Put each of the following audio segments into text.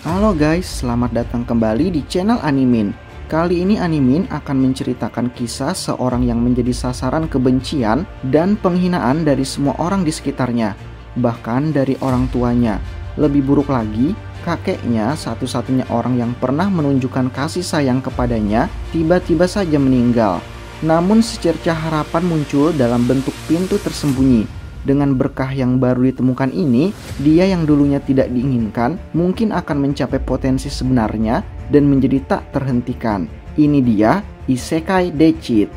Halo guys, selamat datang kembali di channel Animin. Kali ini Animin akan menceritakan kisah seorang yang menjadi sasaran kebencian dan penghinaan dari semua orang di sekitarnya, bahkan dari orang tuanya. Lebih buruk lagi, kakeknya, satu-satunya orang yang pernah menunjukkan kasih sayang kepadanya, tiba-tiba saja meninggal. Namun secercah harapan muncul dalam bentuk pintu tersembunyi. Dengan berkah yang baru ditemukan ini, dia yang dulunya tidak diinginkan mungkin akan mencapai potensi sebenarnya dan menjadi tak terhentikan. Ini dia Isekai Deceit.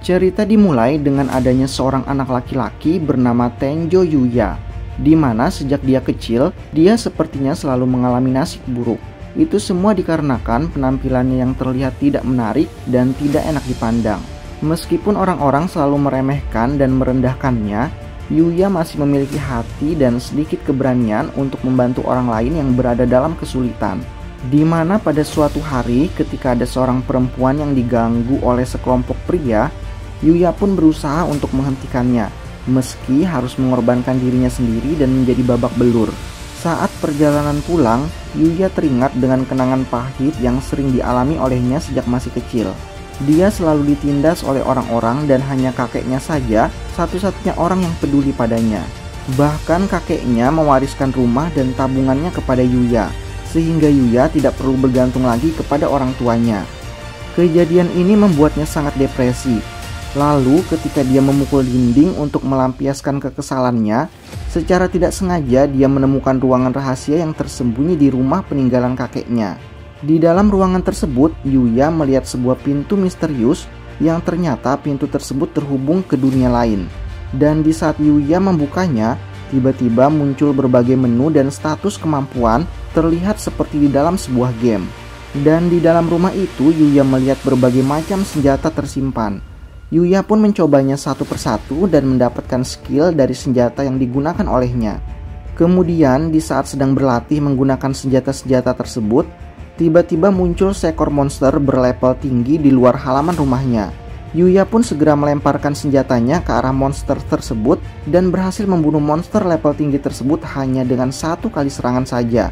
Cerita dimulai dengan adanya seorang anak laki-laki bernama Tenjo Yuya, di mana sejak dia kecil, dia sepertinya selalu mengalami nasib buruk. Itu semua dikarenakan penampilannya yang terlihat tidak menarik dan tidak enak dipandang. Meskipun orang-orang selalu meremehkan dan merendahkannya, Yuya masih memiliki hati dan sedikit keberanian untuk membantu orang lain yang berada dalam kesulitan. Di mana pada suatu hari ketika ada seorang perempuan yang diganggu oleh sekelompok pria, Yuya pun berusaha untuk menghentikannya, meski harus mengorbankan dirinya sendiri dan menjadi babak belur. Saat perjalanan pulang, Yuya teringat dengan kenangan pahit yang sering dialami olehnya sejak masih kecil. Dia selalu ditindas oleh orang-orang dan hanya kakeknya saja satu-satunya orang yang peduli padanya. Bahkan kakeknya mewariskan rumah dan tabungannya kepada Yuya, sehingga Yuya tidak perlu bergantung lagi kepada orang tuanya. Kejadian ini membuatnya sangat depresi. Lalu ketika dia memukul dinding untuk melampiaskan kekesalannya, secara tidak sengaja dia menemukan ruangan rahasia yang tersembunyi di rumah peninggalan kakeknya. Di dalam ruangan tersebut, Yuya melihat sebuah pintu misterius yang ternyata pintu tersebut terhubung ke dunia lain. Dan di saat Yuya membukanya, tiba-tiba muncul berbagai menu dan status kemampuan terlihat seperti di dalam sebuah game. Dan di dalam rumah itu, Yuya melihat berbagai macam senjata tersimpan. Yuya pun mencobanya satu persatu dan mendapatkan skill dari senjata yang digunakan olehnya. Kemudian, di saat sedang berlatih menggunakan senjata-senjata tersebut, tiba-tiba muncul seekor monster berlevel tinggi di luar halaman rumahnya. Yuya pun segera melemparkan senjatanya ke arah monster tersebut dan berhasil membunuh monster level tinggi tersebut hanya dengan satu kali serangan saja.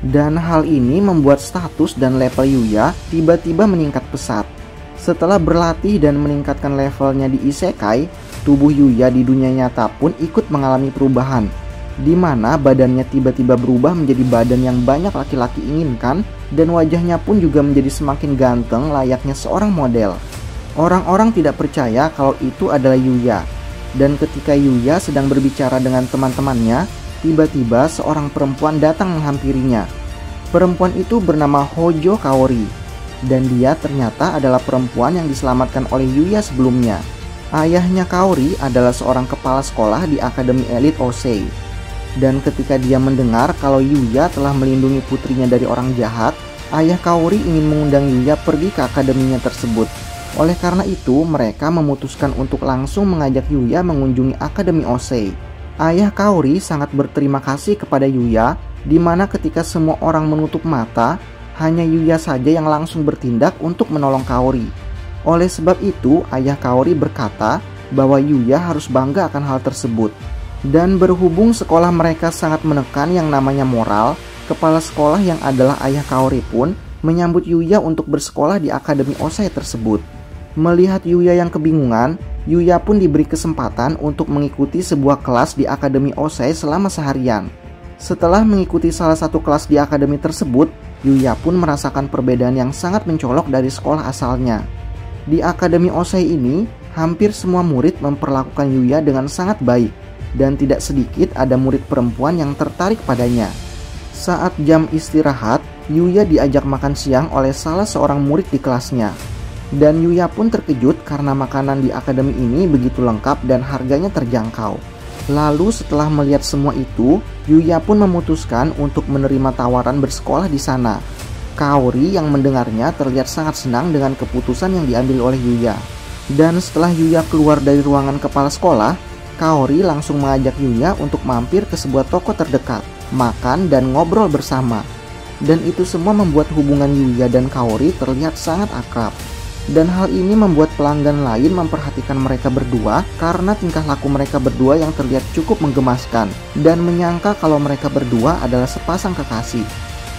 Dan hal ini membuat status dan level Yuya tiba-tiba meningkat pesat. Setelah berlatih dan meningkatkan levelnya di Isekai, tubuh Yuya di dunia nyata pun ikut mengalami perubahan, di mana badannya tiba-tiba berubah menjadi badan yang banyak laki-laki inginkan dan wajahnya pun juga menjadi semakin ganteng layaknya seorang model. Orang-orang tidak percaya kalau itu adalah Yuya. Dan ketika Yuya sedang berbicara dengan teman-temannya, tiba-tiba seorang perempuan datang menghampirinya. Perempuan itu bernama Hojo Kaori, dan dia ternyata adalah perempuan yang diselamatkan oleh Yuya sebelumnya. Ayahnya Kaori adalah seorang kepala sekolah di Akademi Elit Osei. Dan ketika dia mendengar kalau Yuya telah melindungi putrinya dari orang jahat, ayah Kaori ingin mengundang Yuya pergi ke akademinya tersebut. Oleh karena itu, mereka memutuskan untuk langsung mengajak Yuya mengunjungi Akademi Osei. Ayah Kaori sangat berterima kasih kepada Yuya, di mana ketika semua orang menutup mata, hanya Yuya saja yang langsung bertindak untuk menolong Kaori. Oleh sebab itu, ayah Kaori berkata bahwa Yuya harus bangga akan hal tersebut. Dan berhubung sekolah mereka sangat menekan yang namanya moral, kepala sekolah yang adalah ayah Kaori pun menyambut Yuya untuk bersekolah di Akademi Osei tersebut. Melihat Yuya yang kebingungan, Yuya pun diberi kesempatan untuk mengikuti sebuah kelas di Akademi Osei selama seharian. Setelah mengikuti salah satu kelas di akademi tersebut, Yuya pun merasakan perbedaan yang sangat mencolok dari sekolah asalnya. Di Akademi Osei ini, hampir semua murid memperlakukan Yuya dengan sangat baik, dan tidak sedikit ada murid perempuan yang tertarik padanya. Saat jam istirahat, Yuya diajak makan siang oleh salah seorang murid di kelasnya. Dan Yuya pun terkejut karena makanan di akademi ini begitu lengkap dan harganya terjangkau. Lalu setelah melihat semua itu, Yuya pun memutuskan untuk menerima tawaran bersekolah di sana. Kaori yang mendengarnya terlihat sangat senang dengan keputusan yang diambil oleh Yuya. Dan setelah Yuya keluar dari ruangan kepala sekolah, Kaori langsung mengajak Yuya untuk mampir ke sebuah toko terdekat, makan dan ngobrol bersama. Dan itu semua membuat hubungan Yuya dan Kaori terlihat sangat akrab. Dan hal ini membuat pelanggan lain memperhatikan mereka berdua karena tingkah laku mereka berdua yang terlihat cukup menggemaskan dan menyangka kalau mereka berdua adalah sepasang kekasih.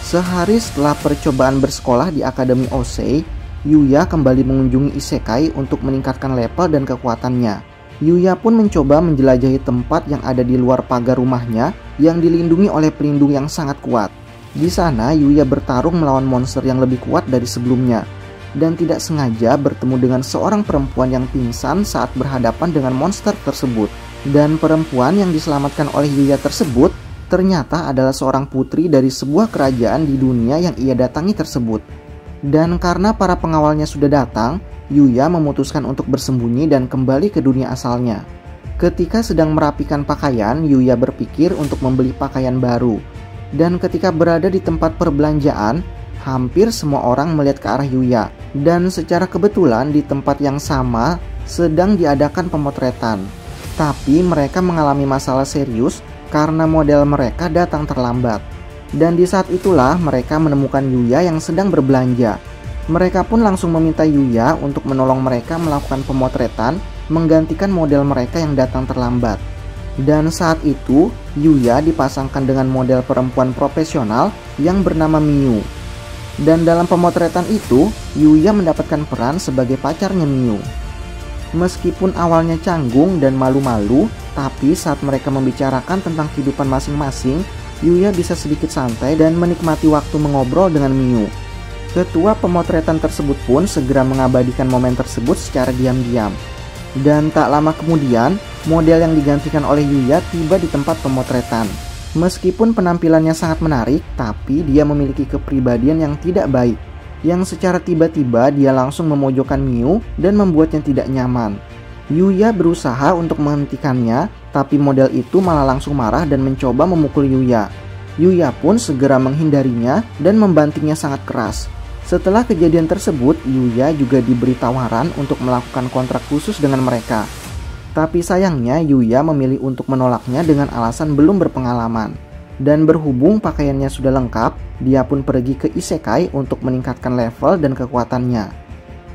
Sehari setelah percobaan bersekolah di Akademi Osei, Yuya kembali mengunjungi Isekai untuk meningkatkan level dan kekuatannya. Yuya pun mencoba menjelajahi tempat yang ada di luar pagar rumahnya yang dilindungi oleh pelindung yang sangat kuat. Di sana Yuya bertarung melawan monster yang lebih kuat dari sebelumnya dan tidak sengaja bertemu dengan seorang perempuan yang pingsan saat berhadapan dengan monster tersebut. Dan perempuan yang diselamatkan oleh Yuya tersebut ternyata adalah seorang putri dari sebuah kerajaan di dunia yang ia datangi tersebut. Dan karena para pengawalnya sudah datang, Yuya memutuskan untuk bersembunyi dan kembali ke dunia asalnya. Ketika sedang merapikan pakaian, Yuya berpikir untuk membeli pakaian baru. Dan ketika berada di tempat perbelanjaan, hampir semua orang melihat ke arah Yuya. Dan secara kebetulan di tempat yang sama sedang diadakan pemotretan. Tapi mereka mengalami masalah serius karena model mereka datang terlambat. Dan di saat itulah mereka menemukan Yuya yang sedang berbelanja. Mereka pun langsung meminta Yuya untuk menolong mereka melakukan pemotretan, menggantikan model mereka yang datang terlambat. Dan saat itu, Yuya dipasangkan dengan model perempuan profesional yang bernama Miu. Dan dalam pemotretan itu, Yuya mendapatkan peran sebagai pacarnya Miu. Meskipun awalnya canggung dan malu-malu, tapi saat mereka membicarakan tentang kehidupan masing-masing, Yuya bisa sedikit santai dan menikmati waktu mengobrol dengan Miu. Ketua pemotretan tersebut pun segera mengabadikan momen tersebut secara diam-diam. Dan tak lama kemudian, model yang digantikan oleh Yuya tiba di tempat pemotretan. Meskipun penampilannya sangat menarik, tapi dia memiliki kepribadian yang tidak baik, yang secara tiba-tiba dia langsung memojokkan Miu dan membuatnya tidak nyaman. Yuya berusaha untuk menghentikannya, tapi model itu malah langsung marah dan mencoba memukul Yuya. Yuya pun segera menghindarinya dan membantingnya sangat keras. Setelah kejadian tersebut, Yuya juga diberi tawaran untuk melakukan kontrak khusus dengan mereka. Tapi sayangnya Yuya memilih untuk menolaknya dengan alasan belum berpengalaman. Dan berhubung pakaiannya sudah lengkap, dia pun pergi ke Isekai untuk meningkatkan level dan kekuatannya.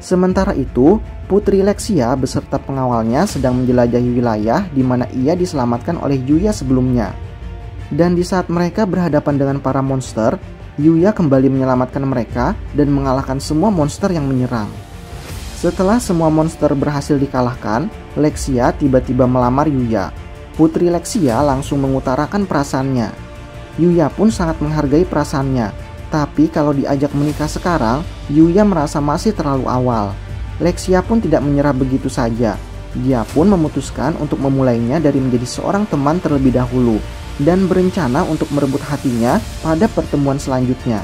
Sementara itu, Putri Lexia beserta pengawalnya sedang menjelajahi wilayah di mana ia diselamatkan oleh Yuya sebelumnya. Dan di saat mereka berhadapan dengan para monster, Yuya kembali menyelamatkan mereka dan mengalahkan semua monster yang menyerang. Setelah semua monster berhasil dikalahkan, Lexia tiba-tiba melamar Yuya. Putri Lexia langsung mengutarakan perasaannya. Yuya pun sangat menghargai perasaannya, tapi kalau diajak menikah sekarang, Yuya merasa masih terlalu awal. Lexia pun tidak menyerah begitu saja. Dia pun memutuskan untuk memulainya dari menjadi seorang teman terlebih dahulu dan berencana untuk merebut hatinya pada pertemuan selanjutnya.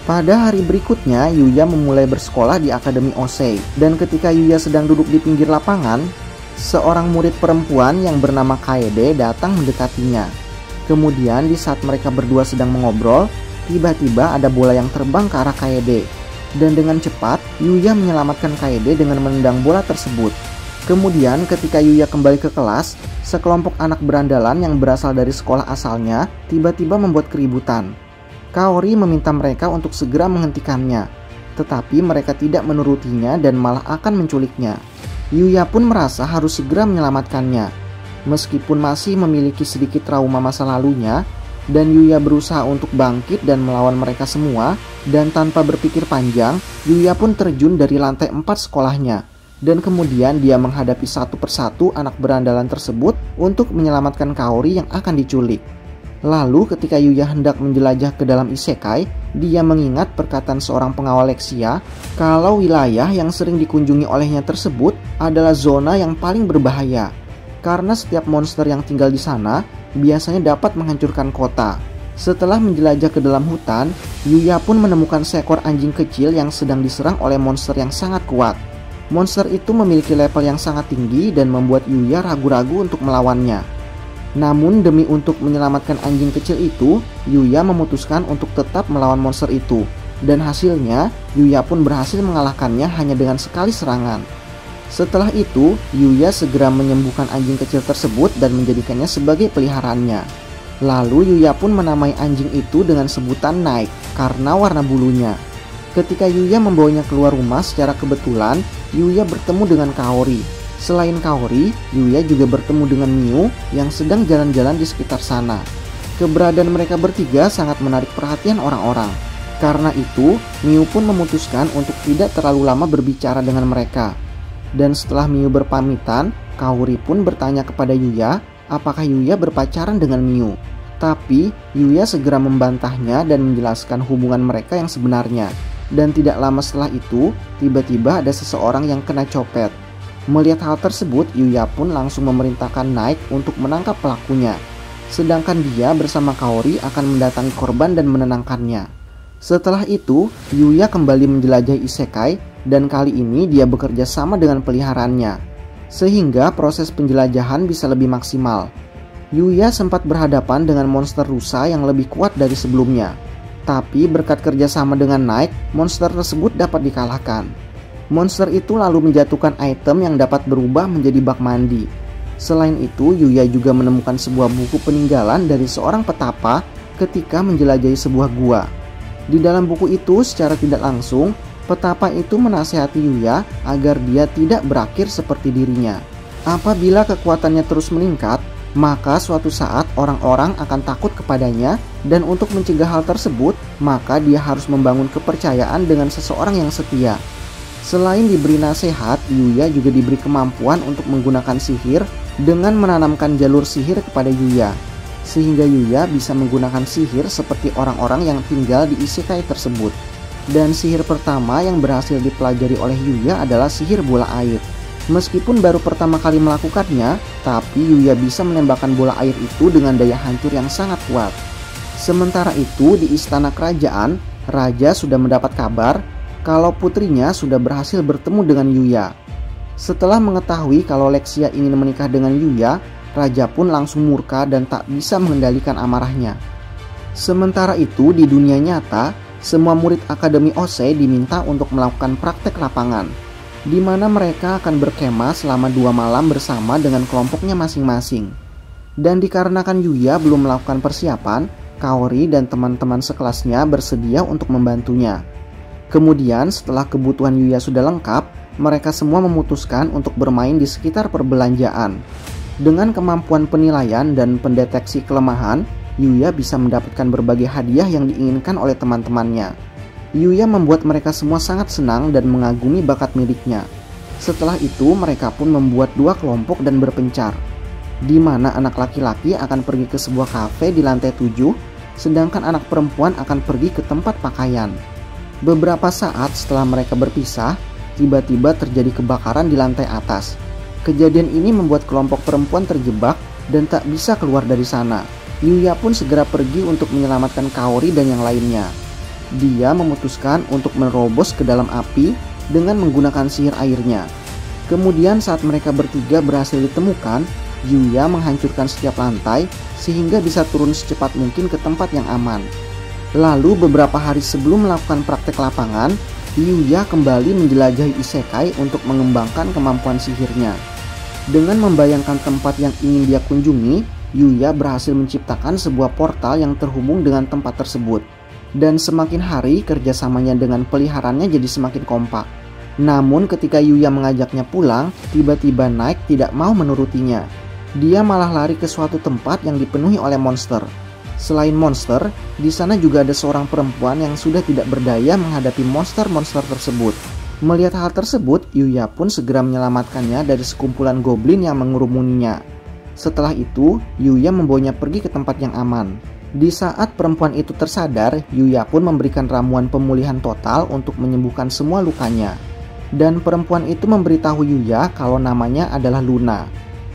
Pada hari berikutnya, Yuya memulai bersekolah di Akademi Osei. Dan ketika Yuya sedang duduk di pinggir lapangan, seorang murid perempuan yang bernama Kaede datang mendekatinya. Kemudian di saat mereka berdua sedang mengobrol, tiba-tiba ada bola yang terbang ke arah Kaede. Dan dengan cepat, Yuya menyelamatkan Kaede dengan menendang bola tersebut. Kemudian ketika Yuya kembali ke kelas, sekelompok anak berandalan yang berasal dari sekolah asalnya tiba-tiba membuat keributan. Kaori meminta mereka untuk segera menghentikannya, tetapi mereka tidak menurutinya dan malah akan menculiknya. Yuya pun merasa harus segera menyelamatkannya. Meskipun masih memiliki sedikit trauma masa lalunya, dan Yuya berusaha untuk bangkit dan melawan mereka semua, dan tanpa berpikir panjang, Yuya pun terjun dari lantai 4 sekolahnya. Dan kemudian dia menghadapi satu persatu anak berandalan tersebut untuk menyelamatkan Kaori yang akan diculik. Lalu ketika Yuya hendak menjelajah ke dalam Isekai, dia mengingat perkataan seorang pengawal Lexia kalau wilayah yang sering dikunjungi olehnya tersebut adalah zona yang paling berbahaya. Karena setiap monster yang tinggal di sana biasanya dapat menghancurkan kota. Setelah menjelajah ke dalam hutan, Yuya pun menemukan seekor anjing kecil yang sedang diserang oleh monster yang sangat kuat. Monster itu memiliki level yang sangat tinggi dan membuat Yuya ragu-ragu untuk melawannya. Namun demi untuk menyelamatkan anjing kecil itu, Yuya memutuskan untuk tetap melawan monster itu. Dan hasilnya, Yuya pun berhasil mengalahkannya hanya dengan sekali serangan. Setelah itu, Yuya segera menyembuhkan anjing kecil tersebut dan menjadikannya sebagai peliharaannya. Lalu Yuya pun menamai anjing itu dengan sebutan Night karena warna bulunya. Ketika Yuya membawanya keluar rumah secara kebetulan, Yuya bertemu dengan Kaori. Selain Kaori, Yuya juga bertemu dengan Miu yang sedang jalan-jalan di sekitar sana. Keberadaan mereka bertiga sangat menarik perhatian orang-orang. Karena itu, Miu pun memutuskan untuk tidak terlalu lama berbicara dengan mereka. Dan setelah Miu berpamitan, Kaori pun bertanya kepada Yuya apakah Yuya berpacaran dengan Miu. Tapi Yuya segera membantahnya dan menjelaskan hubungan mereka yang sebenarnya. Dan tidak lama setelah itu, tiba-tiba ada seseorang yang kena copet. Melihat hal tersebut, Yuya pun langsung memerintahkan Naik untuk menangkap pelakunya. Sedangkan dia bersama Kaori akan mendatangi korban dan menenangkannya. Setelah itu, Yuya kembali menjelajahi isekai dan kali ini dia bekerja sama dengan peliharaannya. Sehingga proses penjelajahan bisa lebih maksimal. Yuya sempat berhadapan dengan monster rusa yang lebih kuat dari sebelumnya. Tapi berkat kerjasama dengan Naik, monster tersebut dapat dikalahkan. Monster itu lalu menjatuhkan item yang dapat berubah menjadi bak mandi. Selain itu, Yuya juga menemukan sebuah buku peninggalan dari seorang petapa ketika menjelajahi sebuah gua. Di dalam buku itu secara tidak langsung, petapa itu menasihati Yuya agar dia tidak berakhir seperti dirinya. Apabila kekuatannya terus meningkat, maka suatu saat orang-orang akan takut kepadanya dan untuk mencegah hal tersebut, maka dia harus membangun kepercayaan dengan seseorang yang setia. Selain diberi nasihat, Yuya juga diberi kemampuan untuk menggunakan sihir dengan menanamkan jalur sihir kepada Yuya. Sehingga Yuya bisa menggunakan sihir seperti orang-orang yang tinggal di isekai tersebut. Dan sihir pertama yang berhasil dipelajari oleh Yuya adalah sihir bola air. Meskipun baru pertama kali melakukannya, tapi Yuya bisa menembakkan bola air itu dengan daya hancur yang sangat kuat. Sementara itu di istana kerajaan, Raja sudah mendapat kabar kalau putrinya sudah berhasil bertemu dengan Yuya. Setelah mengetahui kalau Lexia ingin menikah dengan Yuya, Raja pun langsung murka dan tak bisa mengendalikan amarahnya. Sementara itu di dunia nyata, semua murid Akademi Osei diminta untuk melakukan praktek lapangan, di mana mereka akan berkemah selama 2 malam bersama dengan kelompoknya masing-masing. Dan dikarenakan Yuya belum melakukan persiapan, Kaori dan teman-teman sekelasnya bersedia untuk membantunya. Kemudian setelah kebutuhan Yuya sudah lengkap, mereka semua memutuskan untuk bermain di sekitar perbelanjaan. Dengan kemampuan penilaian dan pendeteksi kelemahan, Yuya bisa mendapatkan berbagai hadiah yang diinginkan oleh teman-temannya. Yuya membuat mereka semua sangat senang dan mengagumi bakat miliknya. Setelah itu mereka pun membuat 2 kelompok dan berpencar, di mana anak laki-laki akan pergi ke sebuah kafe di lantai 7, sedangkan anak perempuan akan pergi ke tempat pakaian. Beberapa saat setelah mereka berpisah, tiba-tiba terjadi kebakaran di lantai atas. Kejadian ini membuat kelompok perempuan terjebak dan tak bisa keluar dari sana. Yuya pun segera pergi untuk menyelamatkan Kaori dan yang lainnya. Dia memutuskan untuk menerobos ke dalam api dengan menggunakan sihir airnya. Kemudian saat mereka bertiga berhasil ditemukan, Yuya menghancurkan setiap lantai sehingga bisa turun secepat mungkin ke tempat yang aman. Lalu beberapa hari sebelum melakukan praktek lapangan, Yuya kembali menjelajahi isekai untuk mengembangkan kemampuan sihirnya. Dengan membayangkan tempat yang ingin dia kunjungi, Yuya berhasil menciptakan sebuah portal yang terhubung dengan tempat tersebut. Dan semakin hari kerjasamanya dengan peliharaannya jadi semakin kompak. Namun ketika Yuya mengajaknya pulang, tiba-tiba Naik tidak mau menurutinya. Dia malah lari ke suatu tempat yang dipenuhi oleh monster. Selain monster, di sana juga ada seorang perempuan yang sudah tidak berdaya menghadapi monster-monster tersebut. Melihat hal tersebut, Yuya pun segera menyelamatkannya dari sekumpulan goblin yang mengerumuninya. Setelah itu, Yuya membawanya pergi ke tempat yang aman. Di saat perempuan itu tersadar, Yuya pun memberikan ramuan pemulihan total untuk menyembuhkan semua lukanya. Dan perempuan itu memberitahu Yuya kalau namanya adalah Luna.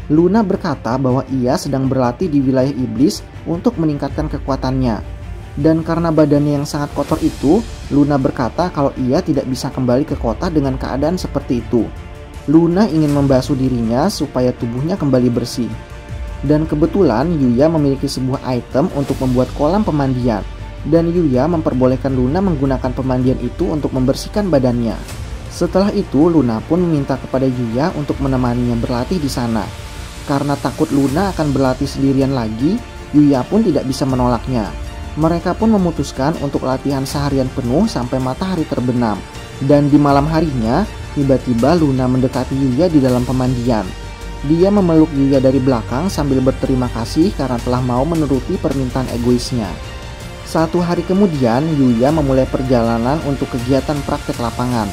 Luna berkata bahwa ia sedang berlatih di wilayah iblis untuk meningkatkan kekuatannya. Dan karena badannya yang sangat kotor itu, Luna berkata kalau ia tidak bisa kembali ke kota dengan keadaan seperti itu. Luna ingin membasuh dirinya supaya tubuhnya kembali bersih. Dan kebetulan Yuya memiliki sebuah item untuk membuat kolam pemandian. Dan Yuya memperbolehkan Luna menggunakan pemandian itu untuk membersihkan badannya. Setelah itu Luna pun meminta kepada Yuya untuk menemaninya berlatih di sana. Karena takut Luna akan berlatih sendirian lagi, Yuya pun tidak bisa menolaknya. Mereka pun memutuskan untuk latihan seharian penuh sampai matahari terbenam. Dan di malam harinya, tiba-tiba Luna mendekati Yuya di dalam pemandian. Dia memeluk Yuya dari belakang sambil berterima kasih karena telah mau menuruti permintaan egoisnya. 1 hari kemudian, Yuya memulai perjalanan untuk kegiatan praktek lapangan.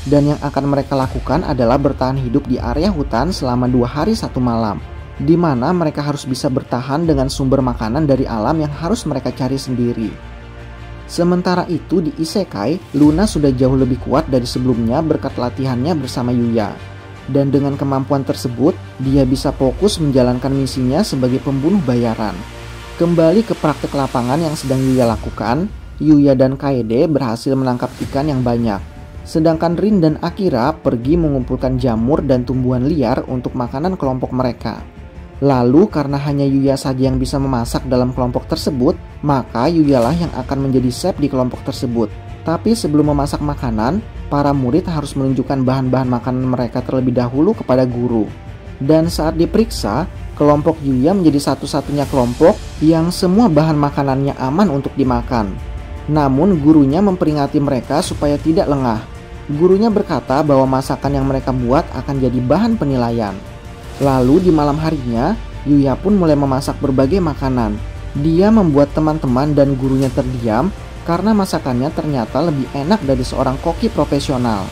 Dan yang akan mereka lakukan adalah bertahan hidup di area hutan selama 2 hari 1 malam, di mana mereka harus bisa bertahan dengan sumber makanan dari alam yang harus mereka cari sendiri. Sementara itu di Isekai, Luna sudah jauh lebih kuat dari sebelumnya berkat latihannya bersama Yuya. Dan dengan kemampuan tersebut, dia bisa fokus menjalankan misinya sebagai pembunuh bayaran. Kembali ke praktek lapangan yang sedang Yuya lakukan, Yuya dan Kaede berhasil menangkap ikan yang banyak. Sedangkan Rin dan Akira pergi mengumpulkan jamur dan tumbuhan liar untuk makanan kelompok mereka. Lalu karena hanya Yuya saja yang bisa memasak dalam kelompok tersebut, maka Yuyalah yang akan menjadi chef di kelompok tersebut. Tapi sebelum memasak makanan, para murid harus menunjukkan bahan-bahan makanan mereka terlebih dahulu kepada guru. Dan saat diperiksa, kelompok Yuya menjadi satu-satunya kelompok yang semua bahan makanannya aman untuk dimakan. Namun gurunya memperingati mereka supaya tidak lengah. Gurunya berkata bahwa masakan yang mereka buat akan jadi bahan penilaian. Lalu di malam harinya, Yuya pun mulai memasak berbagai makanan. Dia membuat teman-teman dan gurunya terdiam karena masakannya ternyata lebih enak dari seorang koki profesional.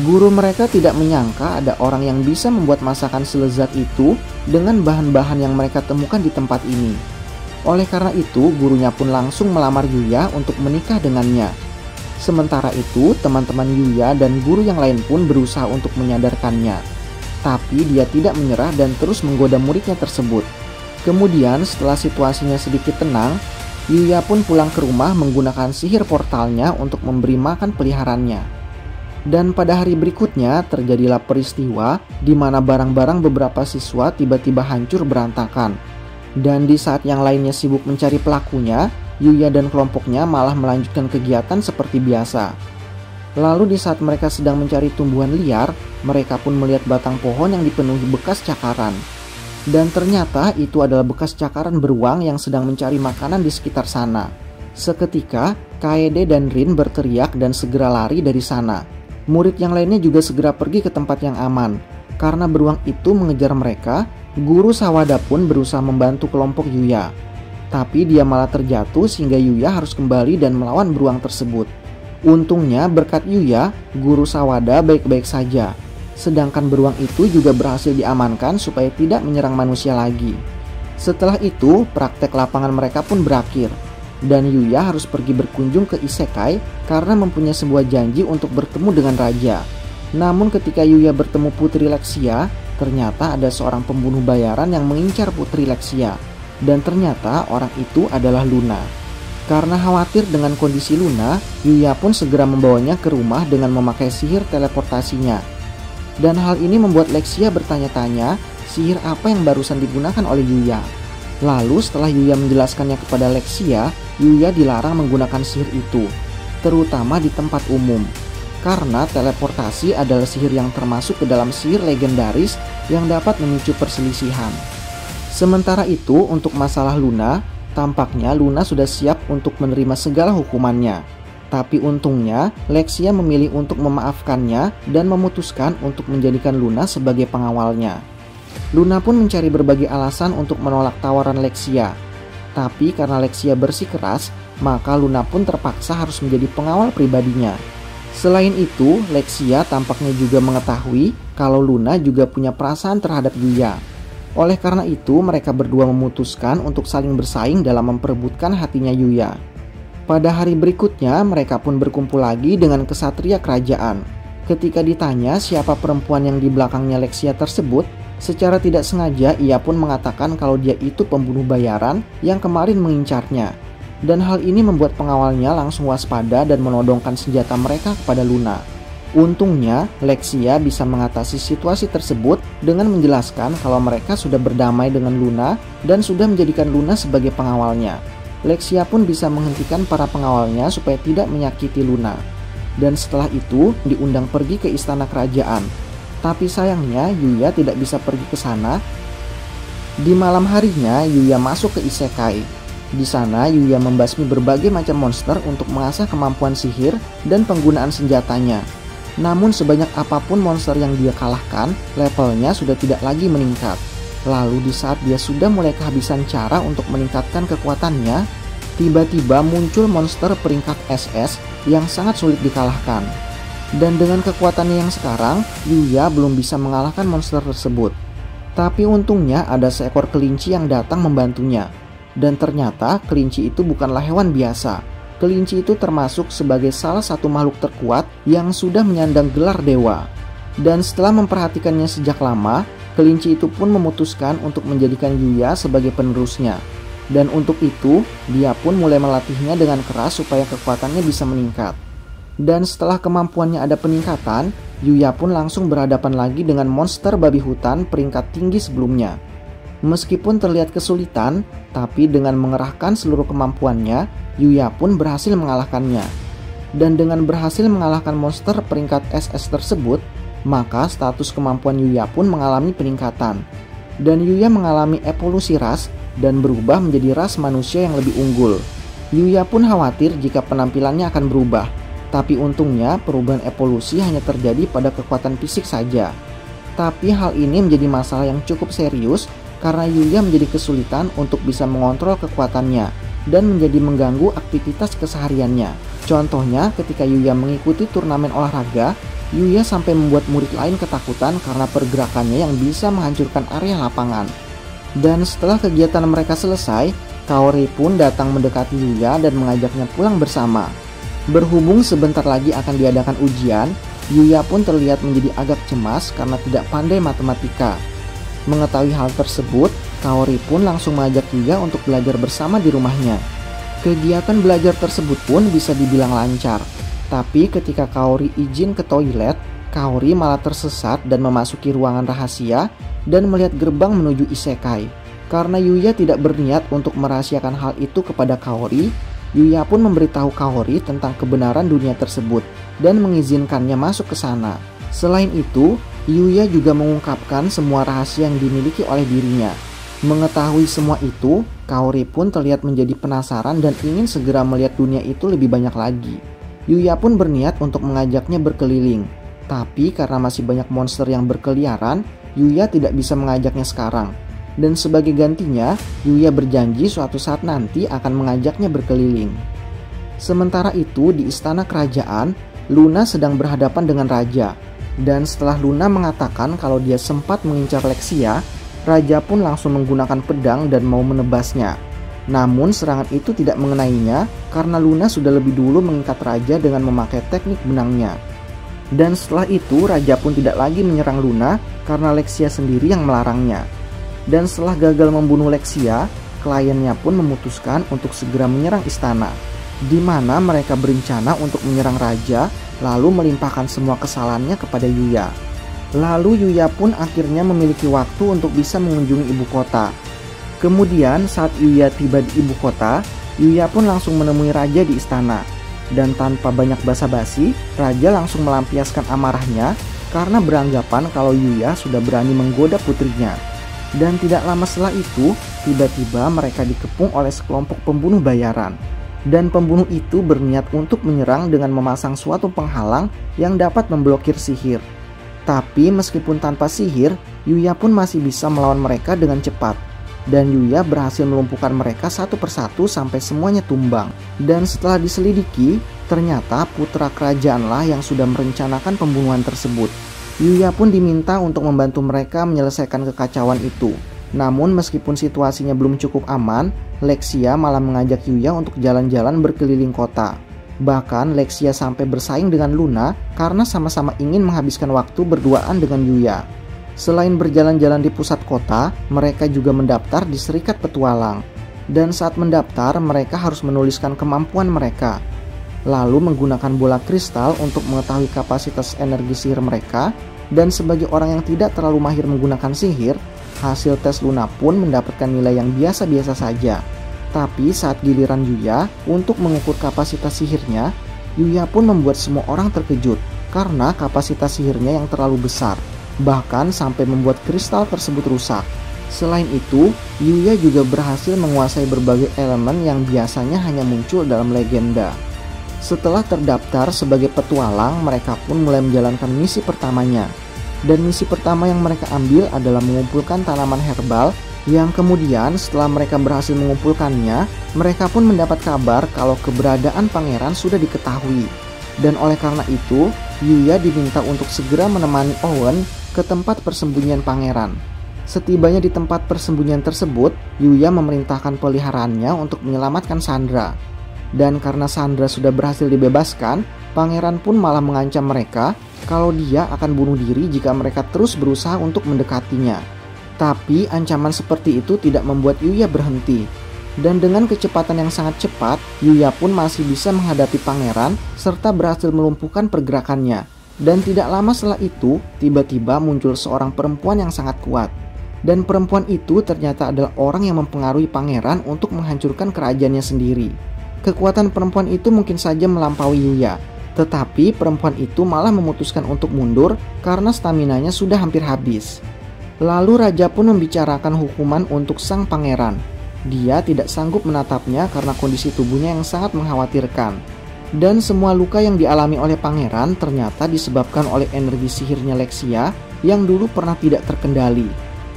Guru mereka tidak menyangka ada orang yang bisa membuat masakan selezat itu dengan bahan-bahan yang mereka temukan di tempat ini. Oleh karena itu, gurunya pun langsung melamar Yuya untuk menikah dengannya. Sementara itu, teman-teman Yuya dan guru yang lain pun berusaha untuk menyadarkannya. Tapi dia tidak menyerah dan terus menggoda muridnya tersebut. Kemudian setelah situasinya sedikit tenang, Yuya pun pulang ke rumah menggunakan sihir portalnya untuk memberi makan peliharaannya. Dan pada hari berikutnya terjadilah peristiwa di mana barang-barang beberapa siswa tiba-tiba hancur berantakan. Dan di saat yang lainnya sibuk mencari pelakunya, Yuya dan kelompoknya malah melanjutkan kegiatan seperti biasa. Lalu di saat mereka sedang mencari tumbuhan liar, mereka pun melihat batang pohon yang dipenuhi bekas cakaran. Dan ternyata itu adalah bekas cakaran beruang yang sedang mencari makanan di sekitar sana. Seketika, Kaede dan Rin berteriak dan segera lari dari sana. Murid yang lainnya juga segera pergi ke tempat yang aman. Karena beruang itu mengejar mereka, guru Sawada pun berusaha membantu kelompok Yuya. Tapi dia malah terjatuh sehingga Yuya harus kembali dan melawan beruang tersebut. Untungnya berkat Yuya, guru Sawada baik-baik saja. Sedangkan beruang itu juga berhasil diamankan supaya tidak menyerang manusia lagi. Setelah itu, praktek lapangan mereka pun berakhir. Dan Yuya harus pergi berkunjung ke Isekai karena mempunyai sebuah janji untuk bertemu dengan raja. Namun ketika Yuya bertemu Putri Lexia, ternyata ada seorang pembunuh bayaran yang mengincar Putri Lexia. Dan ternyata orang itu adalah Luna. Karena khawatir dengan kondisi Luna, Yuya pun segera membawanya ke rumah dengan memakai sihir teleportasinya. Dan hal ini membuat Lexia bertanya-tanya sihir apa yang barusan digunakan oleh Yuya. Lalu setelah Yuya menjelaskannya kepada Lexia, Yuya dilarang menggunakan sihir itu, terutama di tempat umum. Karena teleportasi adalah sihir yang termasuk ke dalam sihir legendaris yang dapat memicu perselisihan. Sementara itu, untuk masalah Luna, tampaknya Luna sudah siap untuk menerima segala hukumannya. Tapi untungnya, Lexia memilih untuk memaafkannya dan memutuskan untuk menjadikan Luna sebagai pengawalnya. Luna pun mencari berbagai alasan untuk menolak tawaran Lexia. Tapi karena Lexia bersikeras, maka Luna pun terpaksa harus menjadi pengawal pribadinya. Selain itu, Lexia tampaknya juga mengetahui kalau Luna juga punya perasaan terhadap Yuya. Oleh karena itu, mereka berdua memutuskan untuk saling bersaing dalam memperebutkan hatinya Yuya. Pada hari berikutnya, mereka pun berkumpul lagi dengan kesatria kerajaan. Ketika ditanya siapa perempuan yang di belakangnya Lexia tersebut, secara tidak sengaja ia pun mengatakan kalau dia itu pembunuh bayaran yang kemarin mengincarnya. Dan hal ini membuat pengawalnya langsung waspada dan menodongkan senjata mereka kepada Luna. Untungnya, Lexia bisa mengatasi situasi tersebut dengan menjelaskan kalau mereka sudah berdamai dengan Luna dan sudah menjadikan Luna sebagai pengawalnya. Lexia pun bisa menghentikan para pengawalnya supaya tidak menyakiti Luna. Dan setelah itu, diundang pergi ke istana kerajaan. Tapi sayangnya, Yuya tidak bisa pergi ke sana. Di malam harinya, Yuya masuk ke Isekai. Di sana Yuya membasmi berbagai macam monster untuk mengasah kemampuan sihir dan penggunaan senjatanya. Namun sebanyak apapun monster yang dia kalahkan, levelnya sudah tidak lagi meningkat. Lalu di saat dia sudah mulai kehabisan cara untuk meningkatkan kekuatannya, tiba-tiba muncul monster peringkat SS yang sangat sulit dikalahkan. Dan dengan kekuatannya yang sekarang, Yuya belum bisa mengalahkan monster tersebut. Tapi untungnya ada seekor kelinci yang datang membantunya. Dan ternyata kelinci itu bukanlah hewan biasa. Kelinci itu termasuk sebagai salah satu makhluk terkuat yang sudah menyandang gelar dewa. Dan setelah memperhatikannya sejak lama, kelinci itu pun memutuskan untuk menjadikan Yuya sebagai penerusnya. Dan untuk itu, dia pun mulai melatihnya dengan keras supaya kekuatannya bisa meningkat. Dan setelah kemampuannya ada peningkatan, Yuya pun langsung berhadapan lagi dengan monster babi hutan peringkat tinggi sebelumnya. Meskipun terlihat kesulitan, tapi dengan mengerahkan seluruh kemampuannya, Yuya pun berhasil mengalahkannya. Dan dengan berhasil mengalahkan monster peringkat SS tersebut, maka status kemampuan Yuya pun mengalami peningkatan. Dan Yuya mengalami evolusi ras dan berubah menjadi ras manusia yang lebih unggul. Yuya pun khawatir jika penampilannya akan berubah. Tapi untungnya perubahan evolusi hanya terjadi pada kekuatan fisik saja. Tapi hal ini menjadi masalah yang cukup serius karena Yuya menjadi kesulitan untuk bisa mengontrol kekuatannya dan menjadi mengganggu aktivitas kesehariannya. Contohnya ketika Yuya mengikuti turnamen olahraga, Yuya sampai membuat murid lain ketakutan karena pergerakannya yang bisa menghancurkan area lapangan. Dan setelah kegiatan mereka selesai, Kaori pun datang mendekati Yuya dan mengajaknya pulang bersama. Berhubung sebentar lagi akan diadakan ujian, Yuya pun terlihat menjadi agak cemas karena tidak pandai matematika. Mengetahui hal tersebut, Kaori pun langsung mengajak Yuya untuk belajar bersama di rumahnya. Kegiatan belajar tersebut pun bisa dibilang lancar. Tapi ketika Kaori izin ke toilet, Kaori malah tersesat dan memasuki ruangan rahasia dan melihat gerbang menuju isekai. Karena Yuya tidak berniat untuk merahasiakan hal itu kepada Kaori, Yuya pun memberitahu Kaori tentang kebenaran dunia tersebut dan mengizinkannya masuk ke sana. Selain itu, Yuya juga mengungkapkan semua rahasia yang dimiliki oleh dirinya. Mengetahui semua itu, Kaori pun terlihat menjadi penasaran dan ingin segera melihat dunia itu lebih banyak lagi. Yuya pun berniat untuk mengajaknya berkeliling. Tapi karena masih banyak monster yang berkeliaran, Yuya tidak bisa mengajaknya sekarang. Dan sebagai gantinya, Yuya berjanji suatu saat nanti akan mengajaknya berkeliling. Sementara itu, di istana kerajaan, Luna sedang berhadapan dengan raja. Dan setelah Luna mengatakan kalau dia sempat mengincar Lexia, raja pun langsung menggunakan pedang dan mau menebasnya. Namun serangan itu tidak mengenainya karena Luna sudah lebih dulu mengikat raja dengan memakai teknik benangnya. Dan setelah itu raja pun tidak lagi menyerang Luna karena Lexia sendiri yang melarangnya. Dan setelah gagal membunuh Lexia, kliennya pun memutuskan untuk segera menyerang istana, di mana mereka berencana untuk menyerang raja lalu melimpahkan semua kesalahannya kepada Yuya. Lalu Yuya pun akhirnya memiliki waktu untuk bisa mengunjungi ibu kota. Kemudian saat Yuya tiba di ibu kota, Yuya pun langsung menemui raja di istana. Dan tanpa banyak basa-basi, raja langsung melampiaskan amarahnya karena beranggapan kalau Yuya sudah berani menggoda putrinya. Dan tidak lama setelah itu, tiba-tiba mereka dikepung oleh sekelompok pembunuh bayaran. Dan pembunuh itu berniat untuk menyerang dengan memasang suatu penghalang yang dapat memblokir sihir. Tapi meskipun tanpa sihir, Yuya pun masih bisa melawan mereka dengan cepat. Dan Yuya berhasil melumpuhkan mereka satu persatu sampai semuanya tumbang. Dan setelah diselidiki, ternyata putra kerajaanlah yang sudah merencanakan pembunuhan tersebut. Yuya pun diminta untuk membantu mereka menyelesaikan kekacauan itu. Namun meskipun situasinya belum cukup aman, Lexia malah mengajak Yuya untuk jalan-jalan berkeliling kota. Bahkan Lexia sampai bersaing dengan Luna karena sama-sama ingin menghabiskan waktu berduaan dengan Yuya. Selain berjalan-jalan di pusat kota, mereka juga mendaftar di Serikat Petualang. Dan saat mendaftar, mereka harus menuliskan kemampuan mereka. Lalu menggunakan bola kristal untuk mengetahui kapasitas energi sihir mereka. Dan sebagai orang yang tidak terlalu mahir menggunakan sihir, hasil tes Luna pun mendapatkan nilai yang biasa-biasa saja. Tapi saat giliran Yuya untuk mengukur kapasitas sihirnya, Yuya pun membuat semua orang terkejut karena kapasitas sihirnya yang terlalu besar. Bahkan sampai membuat kristal tersebut rusak. Selain itu, Yuya juga berhasil menguasai berbagai elemen yang biasanya hanya muncul dalam legenda. Setelah terdaftar sebagai petualang, mereka pun mulai menjalankan misi pertamanya. Dan misi pertama yang mereka ambil adalah mengumpulkan tanaman herbal yang kemudian setelah mereka berhasil mengumpulkannya, mereka pun mendapat kabar kalau keberadaan pangeran sudah diketahui. Dan oleh karena itu, Yuya diminta untuk segera menemani Owen ke tempat persembunyian pangeran. Setibanya di tempat persembunyian tersebut, Yuya memerintahkan peliharaannya untuk menyelamatkan Sandra. Dan karena Sandra sudah berhasil dibebaskan, pangeran pun malah mengancam mereka kalau dia akan bunuh diri jika mereka terus berusaha untuk mendekatinya. Tapi ancaman seperti itu tidak membuat Yuya berhenti. Dan dengan kecepatan yang sangat cepat, Yuya pun masih bisa menghadapi pangeran serta berhasil melumpuhkan pergerakannya. Dan tidak lama setelah itu, tiba-tiba muncul seorang perempuan yang sangat kuat. Dan perempuan itu ternyata adalah orang yang mempengaruhi pangeran untuk menghancurkan kerajaannya sendiri. Kekuatan perempuan itu mungkin saja melampaui Yuya, tetapi perempuan itu malah memutuskan untuk mundur karena staminanya sudah hampir habis. Lalu raja pun membicarakan hukuman untuk sang pangeran. Dia tidak sanggup menatapnya karena kondisi tubuhnya yang sangat mengkhawatirkan. Dan semua luka yang dialami oleh pangeran ternyata disebabkan oleh energi sihirnya Lexia yang dulu pernah tidak terkendali.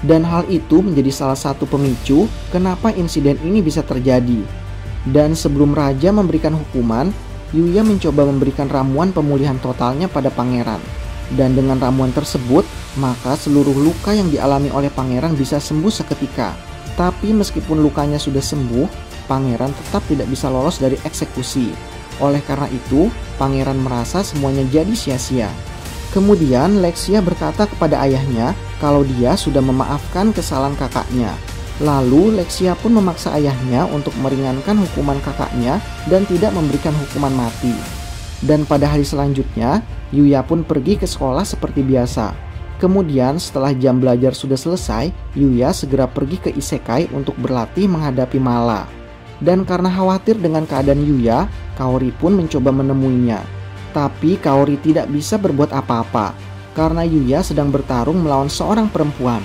Dan hal itu menjadi salah satu pemicu kenapa insiden ini bisa terjadi. Dan sebelum raja memberikan hukuman, Yuya mencoba memberikan ramuan pemulihan totalnya pada pangeran. Dan dengan ramuan tersebut, maka seluruh luka yang dialami oleh pangeran bisa sembuh seketika. Tapi meskipun lukanya sudah sembuh, pangeran tetap tidak bisa lolos dari eksekusi. Oleh karena itu, pangeran merasa semuanya jadi sia-sia. Kemudian Lexia berkata kepada ayahnya kalau dia sudah memaafkan kesalahan kakaknya. Lalu Lexia pun memaksa ayahnya untuk meringankan hukuman kakaknya dan tidak memberikan hukuman mati. Dan pada hari selanjutnya, Yuya pun pergi ke sekolah seperti biasa. Kemudian setelah jam belajar sudah selesai, Yuya segera pergi ke Isekai untuk berlatih menghadapi Mala. Dan karena khawatir dengan keadaan Yuya, Kaori pun mencoba menemuinya. Tapi Kaori tidak bisa berbuat apa-apa, karena Yuya sedang bertarung melawan seorang perempuan.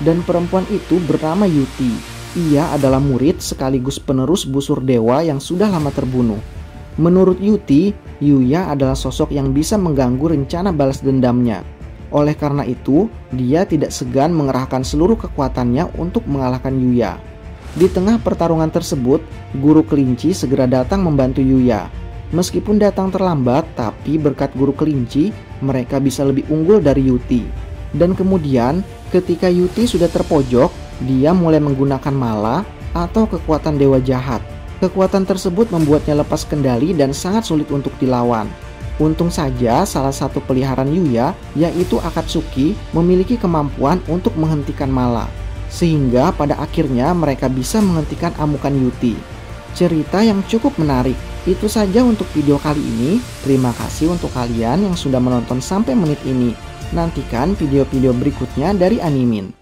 Dan perempuan itu bernama Yuti. Ia adalah murid sekaligus penerus busur dewa yang sudah lama terbunuh. Menurut Yuti, Yuya adalah sosok yang bisa mengganggu rencana balas dendamnya. Oleh karena itu, dia tidak segan mengerahkan seluruh kekuatannya untuk mengalahkan Yuya. Di tengah pertarungan tersebut, Guru Kelinci segera datang membantu Yuya. Meskipun datang terlambat, tapi berkat Guru Kelinci, mereka bisa lebih unggul dari Yuti. Dan kemudian, ketika Yuti sudah terpojok, dia mulai menggunakan Mala atau kekuatan dewa jahat. Kekuatan tersebut membuatnya lepas kendali dan sangat sulit untuk dilawan. Untung saja salah satu peliharaan Yuya, yaitu Akatsuki, memiliki kemampuan untuk menghentikan Mala. Sehingga pada akhirnya mereka bisa menghentikan amukan Yuti. Cerita yang cukup menarik. Itu saja untuk video kali ini. Terima kasih untuk kalian yang sudah menonton sampai menit ini. Nantikan video-video berikutnya dari Animin.